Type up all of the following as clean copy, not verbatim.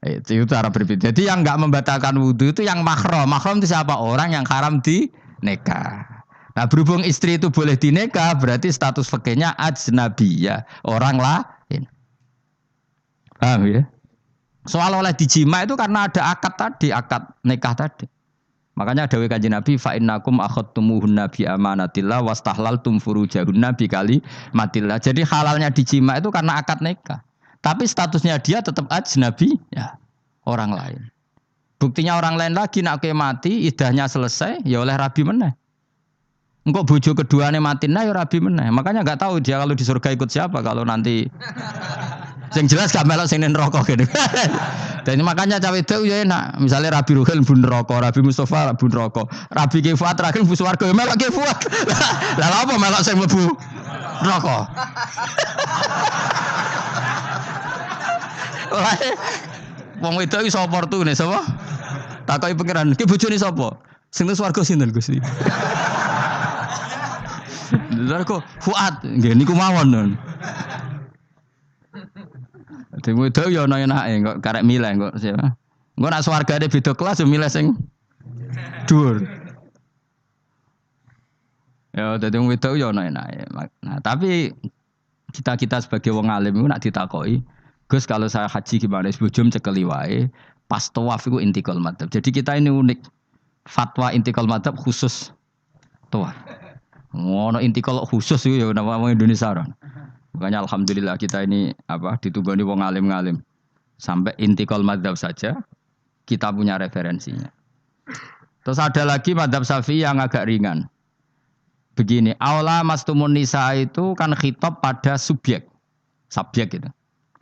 Itu cara berpikir. Jadi yang nggak membatalkan wudhu itu yang mahram. Mahram itu siapa? Orang yang haram di nikah. Nah berhubung istri itu boleh dinikah, berarti status fikihnya ajnabiyah, orang lain. Paham ya? Soal oleh dijima itu karena ada akad tadi, akad nikah tadi. Makanya dawuh Kanjeng Nabi fa innakum akhadtumuhunna bi amanatillah wastahlaltum furujahunna bi kalimatillah. Jadi halalnya dijima itu karena akad nikah. Tapi statusnya dia tetap ajnabi ya, orang lain. Buktinya orang lain lagi nak ke mati, idahnya selesai ya oleh rabi meneh. Engkau bojo keduanya mati nah ya rabi meneh. Makanya enggak tahu dia kalau di surga ikut siapa kalau nanti sing jelas gak melok sing neraka gitu. Dan makanya cawe itu ya enak. Misalnya Rabi Ruhil bun neraka, Rabi Mustafa bun neraka, Rabi Ki Fuad terakhir bun swarga ya melok Ki Fuad. Lah apa melok sing mlebu neraka? Wong wedok iso oportune sapa? Takoki pangeran, ki bojone sapa? Sing nang swarga sinten Gusti? Lha kok Fuad nggih niku mawon. Demo itu ya ana enake kok karek milih kok siapa. Engko nek swargane beda kelas yo milih sing dhuwur. Ya dadi wong wedok ya ana enake. Nah, tapi kita sebagai wong alim iku nek ditakoki, Gus kalau saya haji gimana? Sebujum cekeli wae, pas tawaf iku intikal madzhab. Jadi kita ini unik. Fatwa intikal madzhab khusus tawaf. Ngono intikal khusus iku ya nama wong Indonesia ora. Makanya alhamdulillah kita ini ditugani wong alim-alim. Sampai intikal madzhab saja kita punya referensinya. Terus ada lagi madzhab Syafi'i yang agak ringan. Begini, aula mastumun nisa itu kan khitab pada subjek gitu.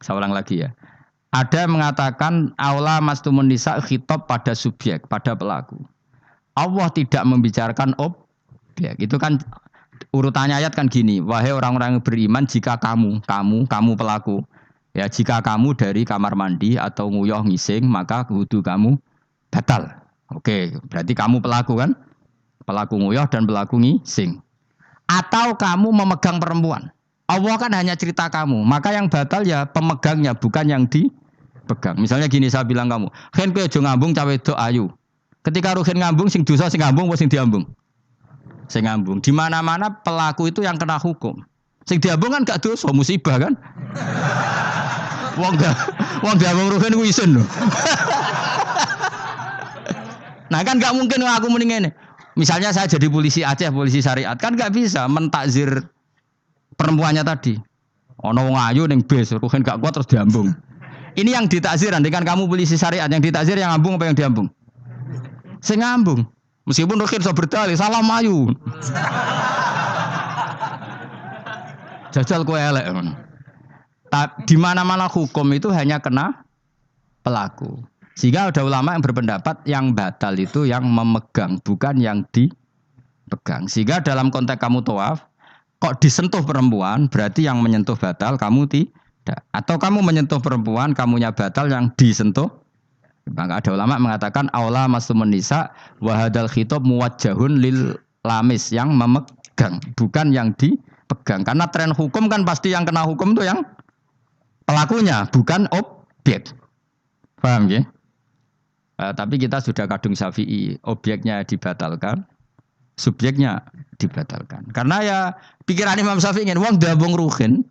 Saya ulang lagi ya. Ada yang mengatakan aula mastumun nisa khitab pada subjek, pada pelaku. Allah tidak membicarakan objek. Itu kan urutannya ayat kan gini, wahai orang-orang yang beriman jika kamu pelaku, ya jika kamu dari kamar mandi atau nguyuh ngising maka wudu kamu batal. Oke, berarti kamu pelaku kan? Pelaku nguyuh dan pelaku ngising. Atau kamu memegang perempuan. Allah kan hanya cerita kamu, maka yang batal ya pemegangnya bukan yang dipegang. Misalnya gini saya bilang kamu, "Ken kowe aja ngambung cawe wedok ayu." Ketika rugen ngambung sing dosa sing ngambung apa sing diambung? Sing ngambung. Di mana-mana pelaku itu yang kena hukum. Sing diambung kan gak dosa, musibah kan? Wong diambung rugen ku isin lho. Nah kan gak mungkin aku mending ngene. Misalnya saya jadi polisi Aceh, polisi syariat, kan gak bisa mentakzir perempuannya tadi. Ono wong ayu ning bis, rugen gak kuat terus diambung. Ini yang ditakzir, kan kamu polisi syariat, yang ditakzir yang ngambung apa yang diambung? Sing ngambung. Meskipun Rukin so berdalih, salah mayu. Jajal kue elek. Di mana-mana hukum itu hanya kena pelaku. Sehingga ada ulama yang berpendapat yang batal itu yang memegang, bukan yang dipegang. Sehingga dalam konteks kamu tawaf, kok disentuh perempuan, berarti yang menyentuh batal, kamu tidak. Atau kamu menyentuh perempuan, kamunya batal yang disentuh. Maka ada ulama mengatakan aula mastumun nisa wa hadzal khitab muwajjahun lil lamis, yang memegang bukan yang dipegang. Karena tren hukum kan pasti yang kena hukum itu yang pelakunya bukan objek. Paham ya? Tapi kita sudah kadung Syafi'i, objeknya dibatalkan, subjeknya dibatalkan. Karena ya pikiran Imam Syafi'i ingin wong ndambung ruhin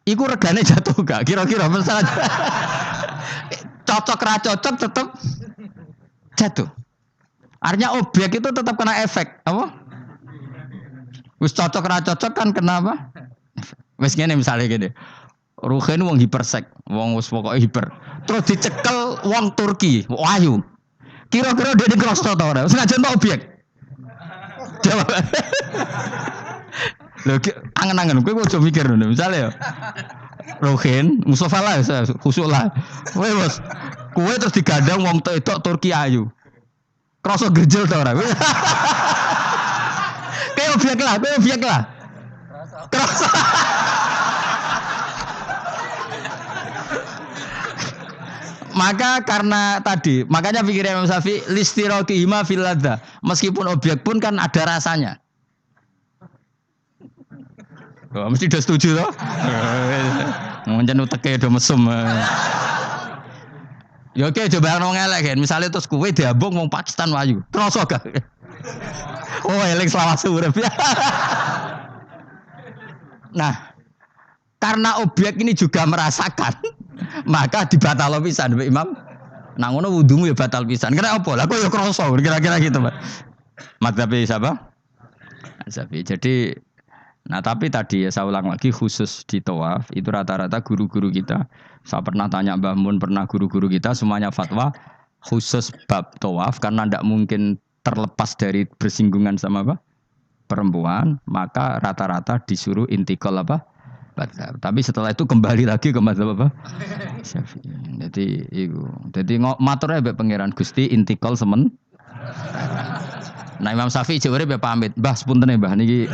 iku regane jatuh gak? Kira-kira masalah cocok ra cocok tetap jatuh. Artinya objek itu tetap kena efek, apa? Wis cocok ra cocok kan kenapa? Wis ngene misalnya gini. Ruhen wong hipersek, wong wis pokoke hiper. Terus dicekel wong Turki, ayu. Kira-kira dia digrosot ta ora? Senajan objek. Jawab. Lho angen-angen kowe ojo mikir ngono. Misale ya Rohin, Mustafa lah, khusuk lah. Kowe terus digandang wong wedok Turki ayu. Krasa gerjel ta ora? Kayak objek lah. Krasa. Maka karena tadi, makanya pikirnya Imam Syafi'i listiraqihima fil ladza. Meskipun objek pun kan ada rasanya. Oh, mesti udah setuju toh? Ngancen uteke do mesum. Ya oke coba yang ngelek kan. Misalnya terus kue diambung wong Pakistan wayu. Kroso gak? Oh elek selawat urip ya. Nah, karena objek ini juga merasakan, maka dibatal pisan Mbak Imam. Nah ngono wudumu ya batal pisan. Kira apa? Lah kok ya kroso kira-kira gitu, Pak. Madzhab siapa? Syafi'i. Jadi nah tapi tadi ya saya ulang lagi khusus di tawaf itu rata-rata guru-guru kita. Saya pernah tanya Mbah Mun, pernah guru-guru kita semuanya fatwa khusus bab tawaf karena tidak mungkin terlepas dari bersinggungan sama apa? Perempuan, maka rata-rata disuruh intikal apa? Madzhab. Tapi setelah itu kembali lagi ke madzhab apa? Syafi'i. Jadi itu. Jadi maturnya mbek pangeran Gusti intikal semen. Nah Imam Syafi'i jare be pamit, Mbah sepunten Mbah niki.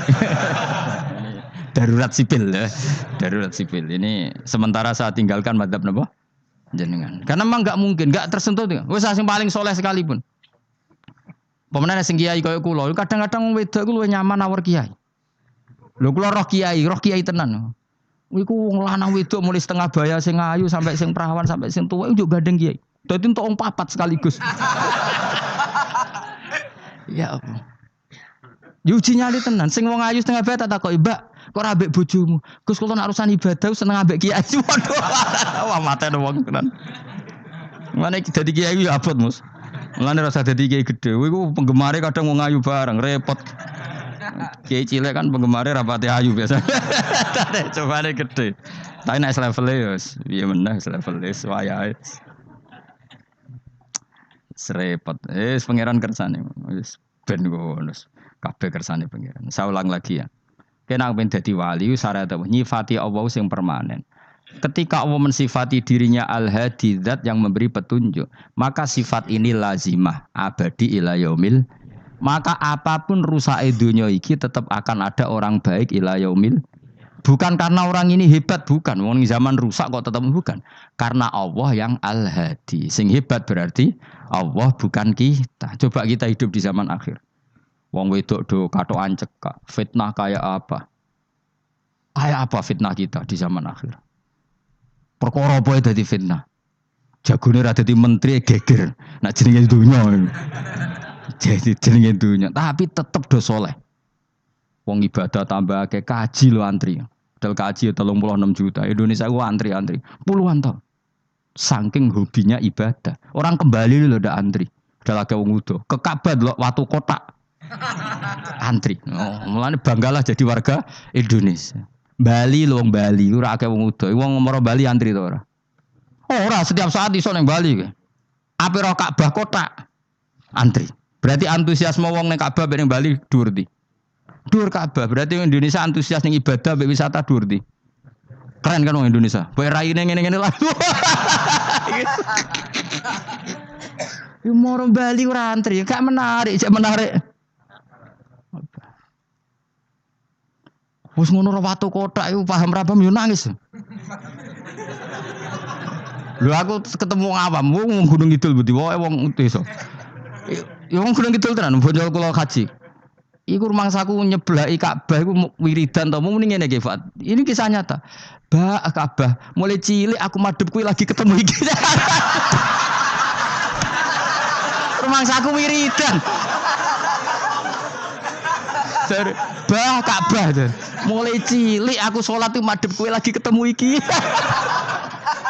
Darurat sipil ya. Darurat sipil. Ini sementara saya tinggalkan madzhab napa? Jenengan. Karena memang enggak mungkin, enggak tersentuh. Wis sing paling soleh sekalipun. Pemenang sing kiai kaya kula, kadang-kadang wong wedok iku luwih nyaman awor kiai. Lho kula roh kiai tenan. Iku wong lanang wedok mulai setengah baya sing ayu sampai sing perawan sampai sing tuwa iku gandeng kiai. Dadi entuk wong papat sekaligus. Ya apa? Yuji nyali tenan, sing wong ayu setengah baya tak takoki, "Mbak, kok ora ambek bojomu?" Gus kula nek urusan ibadah seneng ambek kiai. Waduh. Wah mate wong tenan. Mane dadi kiai ya abot, Mus. Mulane rasa dadi kiai gedhe. Kuwi ku penggemare kadang wong ayu bareng, repot. Kiai cilik kan penggemare rapati ayu biasa. Cobane gedhe. Tapi nek level ya piye meneh level wayahe. Serepot. Pangeran kersane. Wis ben ngono. Kabeh kersane pangeran. Saya ulang lagi ya. Kena ben dadi wali syarat nyifati Allah sing permanen. Ketika Allah mensifati dirinya al-hadi zat yang memberi petunjuk, maka sifat ini lazimah abadi ila yaumil. Maka apapun rusak dunia iki tetap akan ada orang baik ila yaumil. Bukan karena orang ini hebat, bukan. Wong zaman rusak kok tetap bukan. Karena Allah yang al-hadi. Sing hebat berarti Allah bukan kita. Coba kita hidup di zaman akhir. Wong wedok do katokan cekak. Fitnah kayak apa? Kayak apa fitnah kita di zaman akhir? Perkara apa dadi fitnah? Jagone ra dadi menteri geger. Nak jenenge dunya. Jadi jenenge dunya, tapi tetep do saleh. Wong ibadah tambah akeh kaji lo antri. Padahal kaji 36 juta. Indonesia gua antri-antri puluhan tahun. Saking hobinya ibadah. Orang kembali lho ndak antri. Udah lagi wong udo. Ke Ka'bah lho watu kotak. Antri. Oh, mulane banggalah jadi warga Indonesia. Bali lho wong Bali ora akeh wong udo. Wong ngomoro Bali antri to ora? Ora setiap saat iso ning Bali kowe. Ape ro Ka'bah kotak antri. Berarti antusiasme wong ning Ka'bah ning Bali dhuwur ndi? Dhuwur Ka'bah. Berarti Indonesia antusias ning ibadah mbek wisata dhuwur ndi? Keren kan wong Indonesia. Kowe raine ngene-ngene lah. Yo moro Bali ora antri, gak menarik, cek menarik. Wes ngono ora watu kotak iku paham ra paham yo nangis. Lho aku ketemu awam wong Gunung Kidul budi wae wong desa. Ya wong Gunung Kidul tenan bonjol kula haji. Iku rumangsaku nyeblaki Ka'bah iku wiridan to muni ngene iki, Fat. Ini kisah nyata. Ba Ka'bah mulai cilik aku madhep kuwi lagi ketemu iki. Rumangsaku wiridan. Bah Ka'bah tuh. Mulai cilik aku sholat tuh madhep kowe lagi ketemu iki.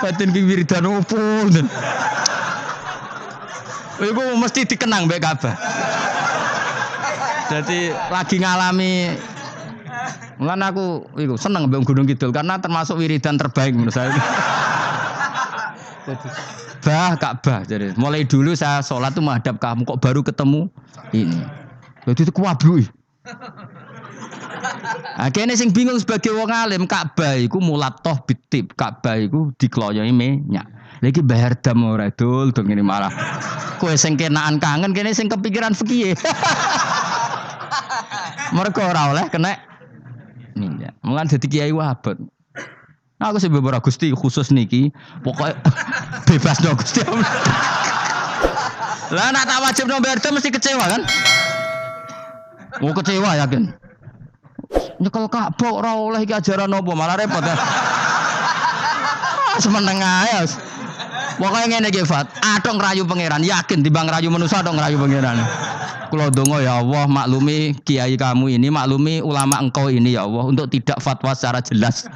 Batin ki wiridan opo. Iku mesti dikenang mbek Ka'bah. Jadi lagi ngalami mulane aku iku seneng mbek Gunung Kidul karena termasuk wiridan terbaik menurut saya. Bah Ka'bah jadi mulai dulu saya sholat tuh menghadap kamu kok baru ketemu ini. Jadi itu kuwabluk. Akhirnya sing bingung sebagai wong alim Ka'bah iku mulatoh bitib Ka'bah iku dikloyoi minyak. Lagi bayar dam ora dul ngene malah. Kowe sing kenaan kangen kene sing kepikiran fikih. Mergo ora oleh kena minyak. Mulan dadi kiai wabot. Nah, aku sih beberapa Gusti khusus niki pokoknya bebas dong Gusti. Lah nak tak wajib bayar dam mesti kecewa kan? Mau kecewa yakin. Nyekel Ka'bah ora oleh iki ajaran apa malah repot ya. Semeneng ae. Pokoknya ngene iki Fat, atok ngerayu pangeran, yakin timbang ngerayu manusa atok ngerayu pangeran. Kula donga ya Allah, maklumi kiai kamu ini, maklumi ulama engkau ini ya Allah untuk tidak fatwa secara jelas.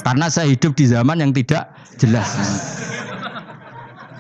Karena saya hidup di zaman yang tidak jelas.